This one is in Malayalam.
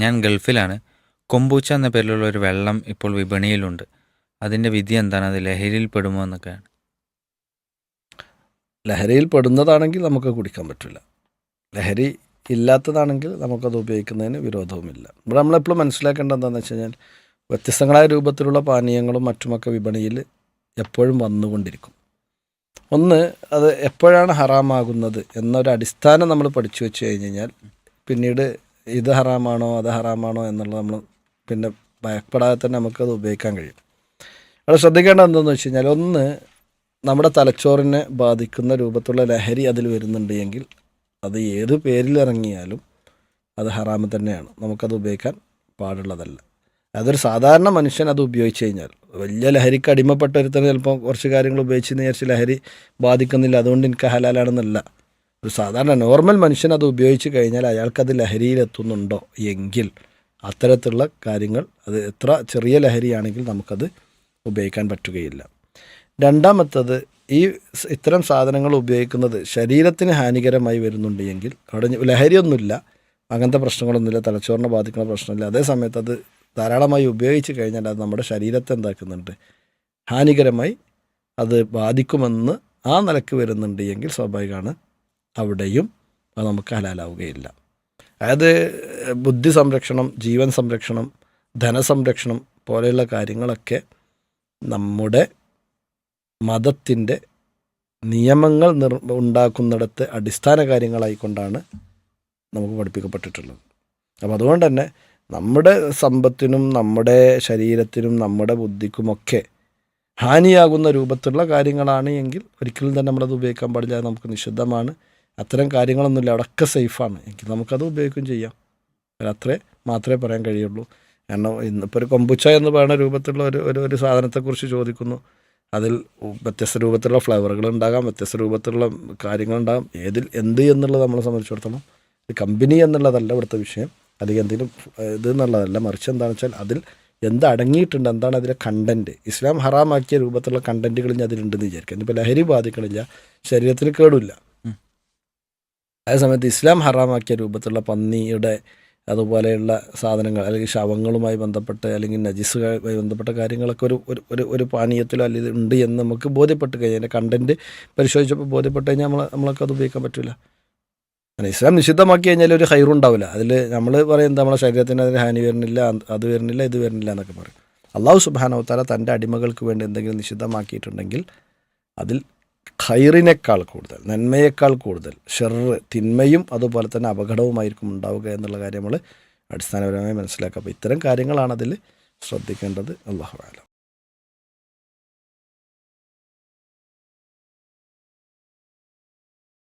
ഞാൻ ഗൾഫിലാണ്. കൊമ്പൂച്ച എന്ന പേരിലുള്ള ഒരു വെള്ളം ഇപ്പോൾ വിപണിയിലുണ്ട്. അതിൻ്റെ വിധി എന്താണ്? അത് ലഹരിയിൽ പെടുമോ എന്നൊക്കെയാണ്. ലഹരിയിൽ പെടുന്നതാണെങ്കിൽ നമുക്ക് കുടിക്കാൻ പറ്റില്ല. ലഹരി ഇല്ലാത്തതാണെങ്കിൽ നമുക്കത് ഉപയോഗിക്കുന്നതിന് വിരോധവുമില്ല. ഇവിടെ നമ്മളെപ്പോഴും മനസ്സിലാക്കേണ്ടത് എന്താണെന്ന് വെച്ച് കഴിഞ്ഞാൽ വ്യത്യസ്തങ്ങളായ രൂപത്തിലുള്ള പാനീയങ്ങളും മറ്റുമൊക്കെ വിപണിയിൽ എപ്പോഴും വന്നുകൊണ്ടിരിക്കും. ഒന്ന്, അത് എപ്പോഴാണ് ഹറാമാകുന്നത് എന്നൊരു അടിസ്ഥാനം നമ്മൾ പഠിച്ചു വെച്ച് കഴിഞ്ഞ് കഴിഞ്ഞാൽ പിന്നീട് ഇത് ഹറാമാണോ അത് ഹറാമാണോ എന്നുള്ളത് നമ്മൾ പിന്നെ ഭയപ്പെടാതെ തന്നെ നമുക്കത് ഉപയോഗിക്കാൻ കഴിയും. അവിടെ ശ്രദ്ധിക്കേണ്ടത് എന്താണെന്ന് വെച്ച് കഴിഞ്ഞാൽ, ഒന്ന്, നമ്മുടെ തലച്ചോറിനെ ബാധിക്കുന്ന രൂപത്തിലുള്ള ലഹരി അതിൽ വരുന്നുണ്ട് എങ്കിൽ അത് ഏത് പേരിലിറങ്ങിയാലും അത് ഹറാമ് തന്നെയാണ്. നമുക്കത് ഉപയോഗിക്കാൻ പാടുള്ളതല്ല. അതൊരു സാധാരണ മനുഷ്യൻ അത് ഉപയോഗിച്ച് കഴിഞ്ഞാൽ, വലിയ ലഹരിക്ക് അടിമപ്പെട്ട ഒരുത്തന് ചിലപ്പോൾ കുറച്ച് കാര്യങ്ങൾ ഉപയോഗിച്ചെന്ന് വിചാരിച്ച് ലഹരി ബാധിക്കുന്നില്ല, അതുകൊണ്ട് എനിക്ക് ഹലാലാണെന്നല്ല. ഒരു സാധാരണ നോർമൽ മനുഷ്യൻ അത് ഉപയോഗിച്ച് കഴിഞ്ഞാൽ അയാൾക്കത് ലഹരിയിലെത്തുന്നുണ്ടോ എങ്കിൽ അത്തരത്തിലുള്ള കാര്യങ്ങൾ, അത് എത്ര ചെറിയ ലഹരിയാണെങ്കിൽ നമുക്കത് ഉപയോഗിക്കാൻ പറ്റുകയില്ല. രണ്ടാമത്തത്, ഇത്തരം സാധനങ്ങൾ ഉപയോഗിക്കുന്നത് ശരീരത്തിന് ഹാനികരമായി വരുന്നുണ്ട് എങ്കിൽ അവിടെ ലഹരിയൊന്നുമില്ല, അങ്ങനത്തെ പ്രശ്നങ്ങളൊന്നുമില്ല, തലച്ചോറിനെ ബാധിക്കുന്ന പ്രശ്നമില്ല. അതേ സമയത്ത് അത് ധാരാളമായി ഉപയോഗിച്ച് കഴിഞ്ഞാൽ അത് നമ്മുടെ ശരീരത്തെ എന്താക്കുന്നുണ്ട്, ഹാനികരമായി അത് ബാധിക്കുമെന്ന് ആ നിലക്ക് വരുന്നുണ്ട് എങ്കിൽ സ്വാഭാവികമാണ് അവിടെയും അത് നമുക്ക് ഹലാലാവുകയില്ല. അതായത് ബുദ്ധി സംരക്ഷണം, ജീവൻ സംരക്ഷണം, ധനസംരക്ഷണം പോലെയുള്ള കാര്യങ്ങളൊക്കെ നമ്മുടെ മതത്തിൻ്റെ നിയമങ്ങൾ ഉണ്ടാക്കുന്നിടത്ത് അടിസ്ഥാന കാര്യങ്ങളായിക്കൊണ്ടാണ് നമുക്ക് പഠിപ്പിക്കപ്പെട്ടിട്ടുള്ളത്. അപ്പോൾ അതുകൊണ്ട് തന്നെ നമ്മുടെ സമ്പത്തിനും നമ്മുടെ ശരീരത്തിനും നമ്മുടെ ബുദ്ധിക്കുമൊക്കെ ഹാനിയാകുന്ന രൂപത്തിലുള്ള കാര്യങ്ങളാണ് എങ്കിൽ ഒരിക്കലും തന്നെ നമ്മളത് ഉപയോഗിക്കാൻ പാടില്ല, നമുക്ക് നിഷിദ്ധമാണ്. അത്തരം കാര്യങ്ങളൊന്നുമില്ല, അവിടെയൊക്കെ സേഫാണ് എങ്കിൽ നമുക്കത് ഉപയോഗിക്കുകയും ചെയ്യാം. അത്രേ മാത്രമേ പറയാൻ കഴിയുള്ളൂ. കാരണം ഇന്നിപ്പോൾ ഒരു കൊമ്പുച്ച എന്ന് പറയുന്ന രൂപത്തിലുള്ള ഒരു സാധനത്തെക്കുറിച്ച് ചോദിക്കുന്നു. അതിൽ വ്യത്യസ്ത രൂപത്തിലുള്ള ഫ്ലേവറുകൾ ഉണ്ടാകാം, വ്യത്യസ്ത രൂപത്തിലുള്ള കാര്യങ്ങളുണ്ടാകാം. എന്ത് എന്നുള്ളത് നമ്മളെ സംബന്ധിച്ചിടത്തോളം കമ്പനി എന്നുള്ളതല്ല ഇവിടുത്തെ വിഷയം, അല്ലെങ്കിൽ എന്തെങ്കിലും ഇത് എന്നുള്ളതല്ല. മറിച്ച് എന്താണെന്ന് വെച്ചാൽ അതിൽ എന്ത് അടങ്ങിയിട്ടുണ്ട്, എന്താണ് അതിലെ കണ്ടൻറ്റ്. ഇസ്ലാം ഹറാമാക്കിയ രൂപത്തിലുള്ള കണ്ടൻറ്റുകൾ ഇനി അതിലുണ്ടെന്ന് വിചാരിക്കുക. ഇന്നിപ്പോൾ ലഹരി ബാധിക്കണില്ല, ശരീരത്തിന് കേടില്ല. അതേസമയത്ത് ഇസ്ലാം ഹറാമാക്കിയ രൂപത്തിലുള്ള പന്നിയുടെ അതുപോലെയുള്ള സാധനങ്ങൾ, അല്ലെങ്കിൽ ശവങ്ങളുമായി ബന്ധപ്പെട്ട് അല്ലെങ്കിൽ നജിസുമായി ബന്ധപ്പെട്ട കാര്യങ്ങളൊക്കെ ഒരു പാനീയത്തിലോ അല്ലെങ്കിൽ ഉണ്ട് എന്ന് നമുക്ക് ബോധ്യപ്പെട്ട് കഴിഞ്ഞാൽ, അതിൻ്റെ കണ്ടൻറ്റ് പരിശോധിച്ചപ്പോൾ ബോധ്യപ്പെട്ട് കഴിഞ്ഞാൽ നമ്മൾക്ക് അത് ഉപയോഗിക്കാൻ പറ്റില്ല. അങ്ങനെ ഇസ്ലാം നിഷിദ്ധമാക്കി കഴിഞ്ഞാൽ ഒരു ഹൈറുണ്ടാവില്ല. അതിൽ നമ്മൾ പറയുന്നത് നമ്മളെ ശരീരത്തിന് അതിന് ഹാനി വരുന്നില്ല, അത് വരുന്നില്ല, ഇത് വരുന്നില്ല എന്നൊക്കെ പറയും. അള്ളാഹു സുബ്ഹാനഹു വ തആല തൻ്റെ അടിമകൾക്ക് വേണ്ടി എന്തെങ്കിലും നിഷിദ്ധമാക്കിയിട്ടുണ്ടെങ്കിൽ അതിൽ ഖൈറിനേക്കാൾ കൂടുതൽ, നന്മയേക്കാൾ കൂടുതൽ ഷർറ്, തിന്മയും അതുപോലെ തന്നെ അപകടവുമായിരിക്കും ഉണ്ടാവുക എന്നുള്ള കാര്യം നമ്മൾ അടിസ്ഥാനപരമായി മനസ്സിലാക്കുക. അപ്പോൾ ഇത്തരം കാര്യങ്ങളാണ് അതിൽ ശ്രദ്ധിക്കേണ്ടത്. അല്ലാഹു അഅലം.